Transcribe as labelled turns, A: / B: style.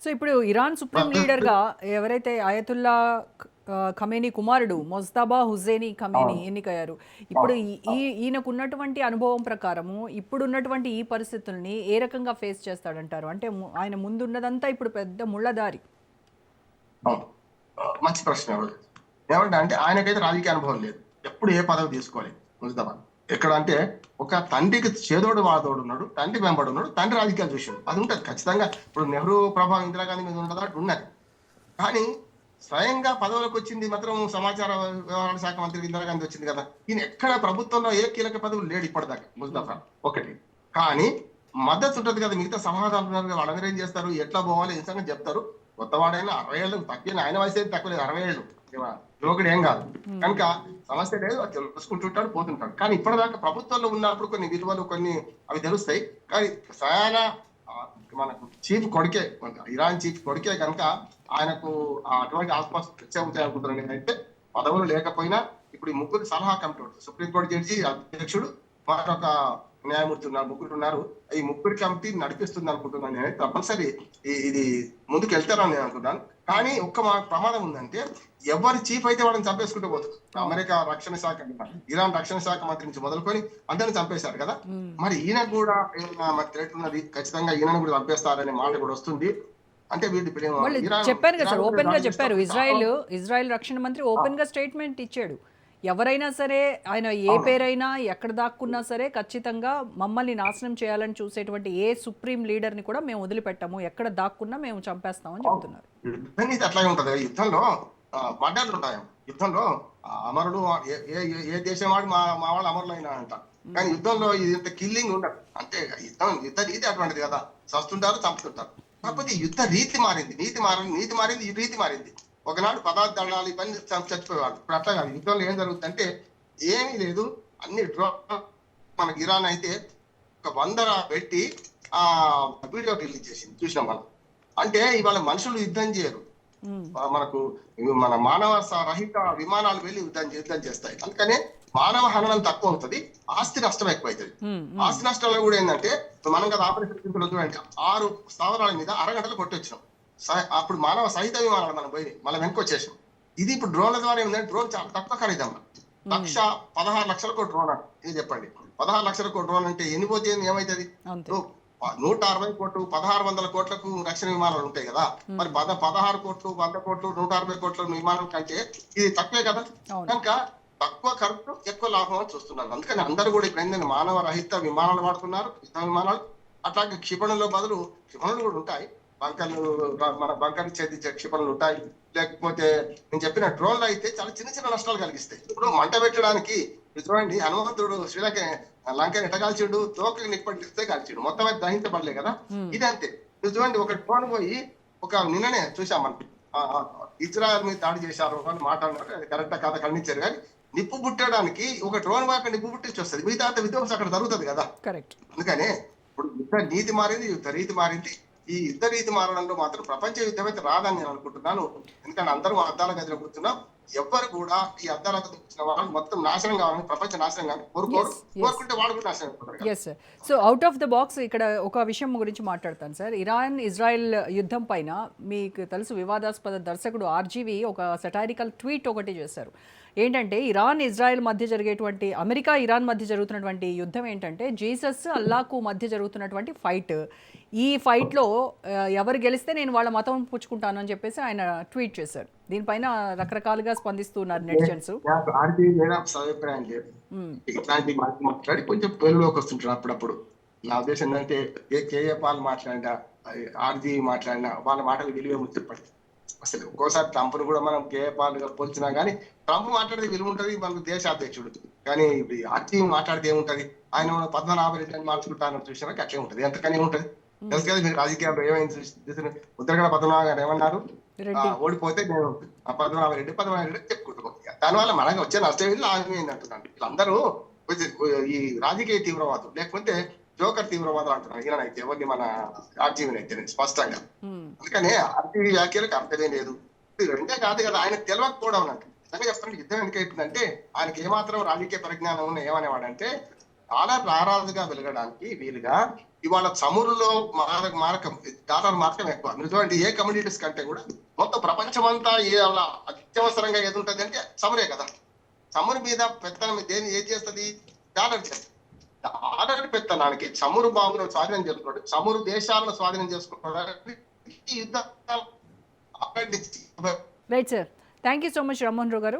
A: So ఇప్పుడు Iran supreme లీడర్గా ఎవరైతే అయతుల్లా ఖమేనీ కుమారుడు మొజ్తబా హుస్సేని ఖమేనీ
B: అవును.
A: ఎన్నికయ్యారు. ఇప్పుడు ఈయనకు ఉన్నటువంటి అనుభవం ప్రకారము ఇప్పుడున్నటువంటి ఈ పరిస్థితుల్ని ఏ రకంగా ఫేస్ చేస్తాడంటారు? అంటే ఆయన ముందున్నదంతా ఇప్పుడు పెద్ద ముళ్ళదారి.
B: అవును. మంచి ప్రశ్న ఏమంటే అంటే ఆయనకైతే రాజకీయ అనుభవం లేదు. ఎప్పుడు ఏ పదవి తీసుకోలేదు ముస్తఫా. ఎక్కడ అంటే ఒక తండ్రికి చేదోడు వాదోడు ఉన్నాడు, తండ్రి వెంబడి ఉన్నాడు, తండ్రి రాజకీయాలు చూసిండు. అది ఉంటది ఖచ్చితంగా. ఇప్పుడు నెహ్రూ ప్రభావం ఇందిరాగాంధీ మీద ఉండదా ఉన్నది. కానీ స్వయంగా పదవులకు వచ్చింది మాత్రం సమాచార వ్యవహారాల శాఖ మంత్రి ఇందిరాగాంధీ వచ్చింది కదా. ఈయన ఎక్కడ ప్రభుత్వంలో ఏ కీలక పదవులు లేడు ఇప్పటిదాకా ముస్తఫా. ఒకటి కానీ మద్దతు ఉంటది కదా. మిగతా సమాధానం ఉన్నారు కదా, వాళ్ళందరూ ఏం చేస్తారు, ఎట్లా పోవాలి ఈ సంగతి చెప్తారు. కొత్తవాడైనా 60 ఏళ్ళు తక్కువ, ఆయన వయసు అయితే తక్కువ లేదు, 60 ఏళ్ళు యువకుడు ఏం కాదు. కనుక సమస్య లేదు, అది తెలుసుకుంటుంటాడు, పోతుంటాడు. కానీ ఇప్పటిదాకా ప్రభుత్వంలో ఉన్నప్పుడు కొన్ని విలువలు కొన్ని అవి తెలుస్తాయి. కానీ స్వయాన మనకు చీఫ్ కొడుకే, ఇరాన్ చీఫ్ కొడుకే కనుక ఆయనకు అటువంటి ఆస్పాస్ తెచ్చావుతాయి అనుకుంటున్నాను నేనైతే. పదవులు లేకపోయినా ఇప్పుడు ఈ ముగ్గురు సలహా కమిటీ, సుప్రీంకోర్టు జడ్జి, అధ్యక్షుడు, మరొక న్యాయమూర్తి ఉన్నారు, ముగ్గురు ఉన్నారు. ఈ ముగ్గురు కమిటీ నడిపిస్తుంది అనుకుంటున్నాను నేను. తప్పనిసరి ఇది ముందుకు వెళ్తారని నేను అనుకుంటున్నాను. కానీ ఒక్క ప్రమాదం ఉందంటే, ఎవరు చీఫ్ అయితే వాళ్ళని చంపేసుకుంటూ పోతుంది. అమెరికా రక్షణ శాఖ, ఇరాన్ రక్షణ శాఖ మంత్రి నుంచి మొదలుకొని అందరిని చంపేశారు కదా. మరి ఈయన కూడా ఏమైనా మరి థ్రెట్ ఉన్నది, ఖచ్చితంగా ఈయనను కూడా చంపేస్తారనే మాట కూడా వస్తుంది. అంటే
A: వాళ్ళు చెప్పారు కదా సార్, ఓపెన్ గా చెప్పారు. ఇజ్రాయెల్ రక్షణ మంత్రి ఓపెన్ గా స్టేట్మెంట్ ఇచ్చాడు. ఎవరైనా సరే, ఆయన ఏ పేరైనా ఎక్కడ దాక్కున్నా సరే, ఖచ్చితంగా మమ్మల్ని నాశనం చేయాలని చూసేటువంటి ఏ సుప్రీం లీడర్ని కూడా మేము వదిలిపెట్టాము, ఎక్కడ దాక్కున్నా మేము చంపేస్తామని చెప్తున్నారు.
B: అట్లాగే ఉంటది. యుద్ధంలో మర్డర్లు ఉంటాయి. యుద్ధంలో అమరుడు ఏ దేశం వాడు మా వాళ్ళు అమరులైనా అంట. కానీ యుద్ధంలో ఇంత కిల్లింగ్ ఉండదు. అంటే యుద్ధ రీతి అటువంటిది కదా, చస్తుంటారు, చంపుతుంటారు. కాకపోతే యుద్ధ రీతి మారింది, నీతి మారింది, ఈ రీతి మారింది. ఒకనాడు పదార్థాలు పని చచ్చిపోయేవాళ్ళు. ఇప్పుడు అట్లా కాదు. యుద్ధంలో ఏం జరుగుతుందంటే ఏమీ లేదు, అన్ని డ్రోన్. మనకి ఇరాన్ అయితే ఒక 100 పెట్టి వీడియో రిలీజ్ చేసింది, చూసినాం మనం. అంటే ఇవాళ మనుషులు యుద్ధం చేయరు, మనకు మన మానవ రహిత విమానాలు వెళ్ళి యుద్ధం చేస్తాయి. అందుకనే మానవ హననం తక్కువ అవుతుంది, ఆస్తి నష్టం ఎక్కువ అవుతుంది. ఆస్తి నష్టాలు కూడా ఏంటంటే, మనం కదా ఆపరేషన్ 6 స్థావరాల మీద అరగంటలు కొట్టొచ్చినాం. అప్పుడు మానవ సహిత విమానాలు మనం పోయి మళ్ళీ వెనక్కి వచ్చేసాం. ఇది ఇప్పుడు డ్రోన్ల ద్వారా ఏమిటంటే, డ్రోన్ చాలా తక్కువ ఖరీదమ్మా. 16 లక్షలకు డ్రోన్ అంటే ఇది చెప్పండి. 16 లక్షలకు డ్రోన్ అంటే ఎన్ని పోతే ఏమవుతుంది? 160 కోట్లు, 1600 కోట్లకు రక్షణ విమానాలు ఉంటాయి కదా. మరి 16 కోట్లు, 100 కోట్లు, 160 కోట్ల విమానం కంటే ఇది తక్కువే కదా. కనుక తక్కువ ఖర్చు ఎక్కువ లాభం అని చూస్తున్నారు. అందుకని అందరూ కూడా ఇప్పుడు ఏంటంటే మానవ రహిత విమానాలు వాడుతున్నారు, యుద్ధ విమానాలు. అట్లాగే క్షిపణుల బదులు క్షిపణులు కూడా ఉంటాయి, మన బంకర్లు ఛేదించే క్షిపణులు ఉంటాయి. లేకపోతే నేను చెప్పిన డ్రోన్లు అయితే చాలా చిన్న చిన్న నష్టాలు కలిగిస్తాయి. ఇప్పుడు మంట పెట్టడానికి చూడండి, హనుమంతుడు లంకని ఎట్ట కాల్చిండు, తోకకి నిప్పటిస్తే కాల్చిండు, మొత్తం అయితే దహించబడలే కదా. ఇదంతే. చూడండి, ఒక డ్రోన్ పోయి నిన్ననే చూసాం మనం, ఇజ్రాయెల్ మీద దాడి చేశారు అని మాట్లాడినారు. అది కరెక్టా కాదా ఖండించారు. కానీ నిప్పు పుట్టడానికి ఒక డ్రోన్ వాక నిప్పు పుట్టించి వస్తుంది, మిగతా విధ్వంసం అక్కడ జరుగుతుంది కదా. అందుకనే ఇప్పుడు యుద్ధ నీతి మారింది, యుద్ధ రీతి మారింది. ఈ యుద్ధ రీతి మారడంలో మాత్రం ప్రపంచ యుద్ధం అయితే రాదని నేను అనుకుంటున్నాను. ఎందుకంటే అందరూ అద్దాల గదిలో కూర్చున్నాం. ఎవ్వరు కూడా ఈ అద్దాల గదిలో కూర్చున్న వాళ్ళు మొత్తం నాశనం కావాలని, ప్రపంచ నాశనం కావాలని కోరుకుంటే వాడు కూడా నాశనం అయిపోతారు.
A: So out of the box ఇక్కడ ఒక విషయం గురించి మాట్లాడతాను సార్. ఇరాన్ ఇజ్రాయెల్ యుద్ధం పైన మీకు తెలుసు, వివాదాస్పద దర్శకుడు ఆర్జీవి ఒక సెటారికల్ ట్వీట్ ఒకటి చేశారు. ఏంటంటే, ఇరాన్ ఇజ్రాయెల్ మధ్య జరిగేటువంటి, అమెరికా ఇరాన్ మధ్య జరుగుతున్నటువంటి యుద్ధం ఏంటంటే జీసస్ అల్లాకు మధ్య జరుగుతున్నటువంటి ఫైట్. ఈ ఫైట్లో ఎవరు గెలిస్తే నేను వాళ్ళ మతం పుచ్చుకుంటాను అని చెప్పేసి ఆయన ట్వీట్ చేశారు. దీనిపైన రకరకాలుగా స్పందిస్తున్నారు నెటిజన్స్.
B: ఇట్లాంటి మాట్లాడి కొంచెం పేరులోకి వస్తుంటారు అప్పుడప్పుడు. నా ఉద్దేశం ఏంటంటే, కేఏ పాల్ మాట్లాడినా, ఆర్జీ మాట్లాడినా వాళ్ళ మాటలు విలువ ముచ్చపడి. అసలు ఒక్కోసారి ట్రంప్ కూడా మనం కేఏ పాల్ గా పోల్చినా కానీ ట్రంప్ మాట్లాడితే విలువ ఉంటుంది, మనకు దేశాధ్యక్షుడు. కానీ ఆర్జీ మాట్లాడితే ఏముంటది, ఆయన 14 రెడ్డి మార్చుకుంటానని చూసినా అట్లే ఉంటది, ఎంతకని ఏముంటది. తెలుసు కదా మీకు రాజకీయాల్లో ఏమైంది. ఉత్తరగడ 14 గారు ఏమన్నారు, ఓడిపోతే నేను 14 రెడ్డి చెప్పుకుంటున్నాం. దానివల్ల మనకి వచ్చే నష్టం ఏంటి, లాభం ఏంటి అంటున్నాను. వీళ్ళందరూ ఈ రాజకీయ తీవ్రవాదులు, లేకపోతే జోకర్ తీవ్రవాదులు అంటున్నారు. ఈయనైతే ఎవరిని, మన ఆర్జీవిని అయితే స్పష్టంగా. అందుకనే ఆర్జీవి వ్యాఖ్యలకు అర్థమే లేదు. రెండే కాదు కదా, ఆయనకు తెలియకపోవడం అన్నట్టు. నిజంగా చెప్తాను, యుద్ధం ఎందుకు అవుతుందంటే, ఆయనకి ఏమాత్రం రాజకీయ పరిజ్ఞానం ఉన్న ఏమనేవాడంటే, డాలర్ రారాజుగా వెలగడానికి వీలుగా ఇవాళ చమురులో మారకం డాలర్ మారకం ఎక్కువ. మిగతాంటి ఏ కమ్యూనిటీస్ కంటే కూడా మొత్తం ప్రపంచమంతా అత్యవసరంగా ఏది ఉంటుంది అంటే చమురే కదా. చమురు మీద పెత్తనం దేని ఏది చేస్తుంది? డాలర్ చేస్తుంది. డాలర్ పెత్తనానికి చమురు బాంబులను స్వాధీనం చేసుకోవడం, చమురు దేశాలను స్వాధీనం చేసుకోవడానికి ఈ యుద్ధాలు
A: right sir, thank you so much Rammohan Rao గారు.